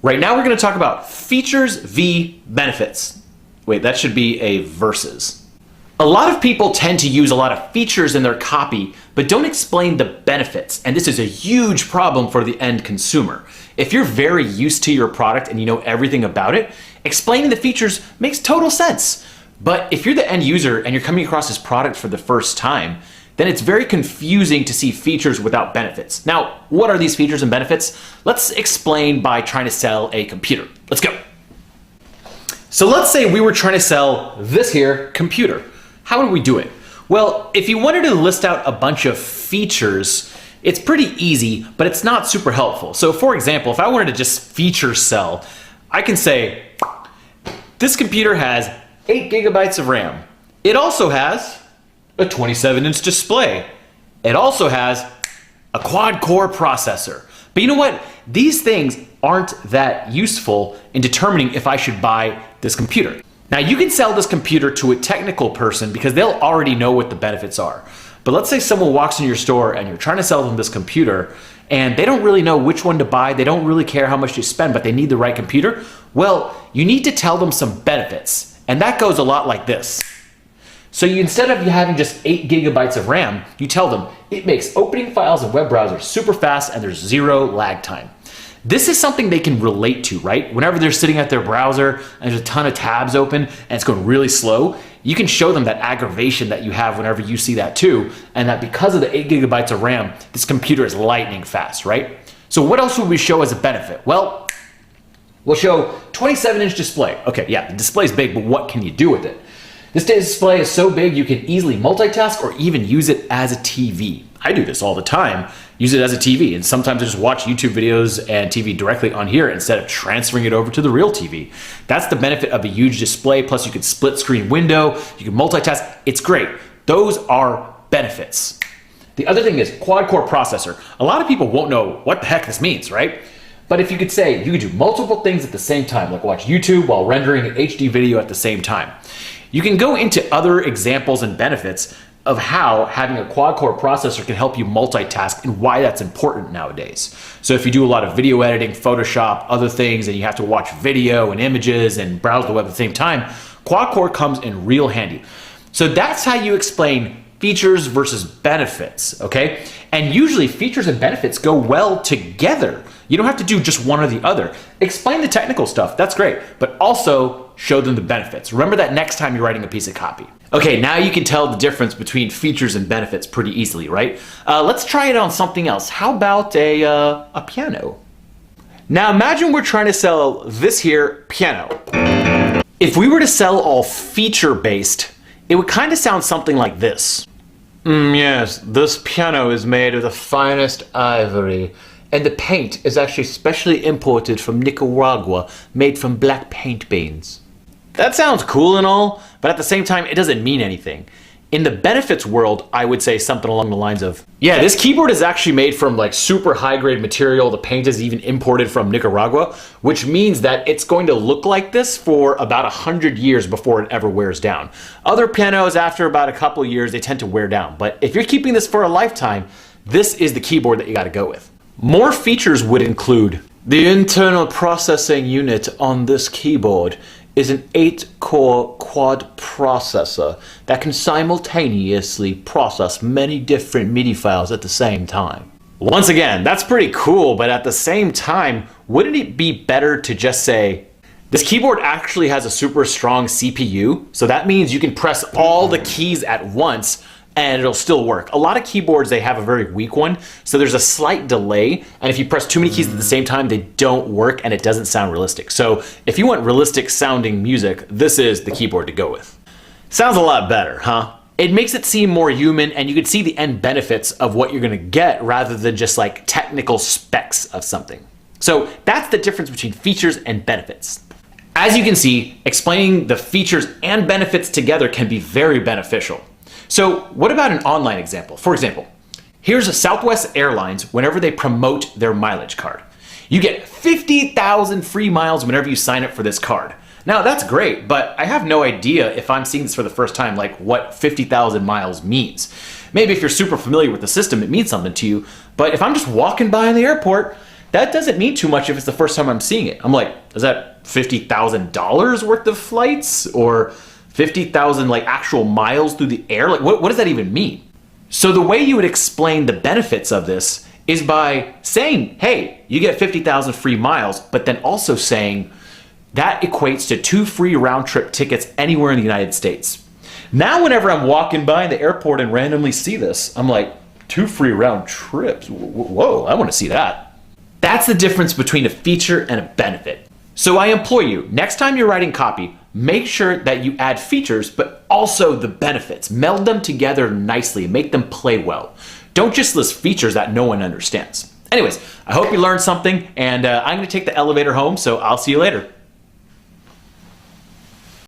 Right now we're going to talk about features v benefits. Wait, that should be a versus. A lot of people tend to use a lot of features in their copy, but don't explain the benefits, and this is a huge problem for the end consumer. If you're very used to your product and you know everything about it, explaining the features makes total sense. But if you're the end user and you're coming across this product for the first time, then it's very confusing to see features without benefits. Now, what are these features and benefits? Let's explain by trying to sell a computer. Let's go. So let's say we were trying to sell this here computer. How would we do it? Well, if you wanted to list out a bunch of features, it's pretty easy, but it's not super helpful. So for example, if I wanted to just feature sell, I can say, this computer has 8 gigabytes of RAM. It also has a 27-inch display. It also has a quad-core processor. But you know what? These things aren't that useful in determining if I should buy this computer. Now you can sell this computer to a technical person because they'll already know what the benefits are. But let's say someone walks in your store and you're trying to sell them this computer and they don't really know which one to buy, they don't really care how much you spend, but they need the right computer. Well, you need to tell them some benefits. And that goes a lot like this. So instead of you having just 8 gigabytes of RAM, you tell them it makes opening files in web browsers super fast and there's 0 lag time. This is something they can relate to, right? Whenever they're sitting at their browser and there's a ton of tabs open and it's going really slow, you can show them that aggravation that you have whenever you see that too, and that because of the 8 gigabytes of RAM, this computer is lightning fast, right? So what else would we show as a benefit? Well, we'll show 27-inch display. Okay, yeah, the display is big, but what can you do with it? This display is so big you can easily multitask or even use it as a TV. I do this all the time, use it as a TV, and sometimes I just watch YouTube videos and TV directly on here instead of transferring it over to the real TV. That's the benefit of a huge display, plus you can split screen window, you can multitask, it's great. Those are benefits. The other thing is quad-core processor. A lot of people won't know what the heck this means, right? But if you could say you could do multiple things at the same time, like watch YouTube while rendering an HD video at the same time. You can go into other examples and benefits of how having a quad-core processor can help you multitask and why that's important nowadays. So if you do a lot of video editing, Photoshop, other things, and you have to watch video and images and browse the web at the same time, quad-core comes in real handy. So that's how you explain features versus benefits, okay? And usually features and benefits go well together. You don't have to do just one or the other. Explain the technical stuff, that's great, but also show them the benefits. Remember that next time you're writing a piece of copy. Okay, now you can tell the difference between features and benefits pretty easily, right? Let's try it on something else. How about a piano? Now imagine we're trying to sell this here piano. If we were to sell all feature-based, it would kind of sound something like this. Yes, this piano is made of the finest ivory, and the paint is actually specially imported from Nicaragua, made from black paint beans. That sounds cool and all, but at the same time, it doesn't mean anything. In the benefits world, I would say something along the lines of, yeah, this keyboard is actually made from like super high grade material. The paint is even imported from Nicaragua, which means that it's going to look like this for about 100 years before it ever wears down. Other pianos, after about a couple of years, they tend to wear down. But if you're keeping this for a lifetime, this is the keyboard that you gotta go with. More features would include the internal processing unit on this keyboard is an 8-core quad processor that can simultaneously process many different MIDI files at the same time. Once again, that's pretty cool, but at the same time, wouldn't it be better to just say, this keyboard actually has a super strong CPU, so that means you can press all the keys at once and it'll still work. A lot of keyboards, they have a very weak one, so there's a slight delay, and if you press too many keys at the same time, they don't work and it doesn't sound realistic. So if you want realistic sounding music, this is the keyboard to go with. Sounds a lot better, huh? It makes it seem more human, and you can see the end benefits of what you're gonna get rather than just like technical specs of something. So that's the difference between features and benefits. As you can see, explaining the features and benefits together can be very beneficial. So what about an online example? For example, here's a Southwest Airlines whenever they promote their mileage card. You get 50,000 free miles whenever you sign up for this card. Now that's great, but I have no idea if I'm seeing this for the first time, like what 50,000 miles means. Maybe if you're super familiar with the system, it means something to you, but if I'm just walking by in the airport, that doesn't mean too much if it's the first time I'm seeing it. I'm like, is that $50,000 worth of flights or 50,000 like actual miles through the air? Like what does that even mean? So the way you would explain the benefits of this is by saying, hey, you get 50,000 free miles, but then also saying that equates to 2 free round trip tickets anywhere in the United States. Now, whenever I'm walking by the airport and randomly see this, I'm like, 2 free round trips? Whoa, I want to see that. That's the difference between a feature and a benefit. So I implore you, next time you're writing copy, make sure that you add features, but also the benefits. Meld them together nicely, make them play well. Don't just list features that no one understands. Anyways, I hope you learned something, and I'm going to take the elevator home, so I'll see you later.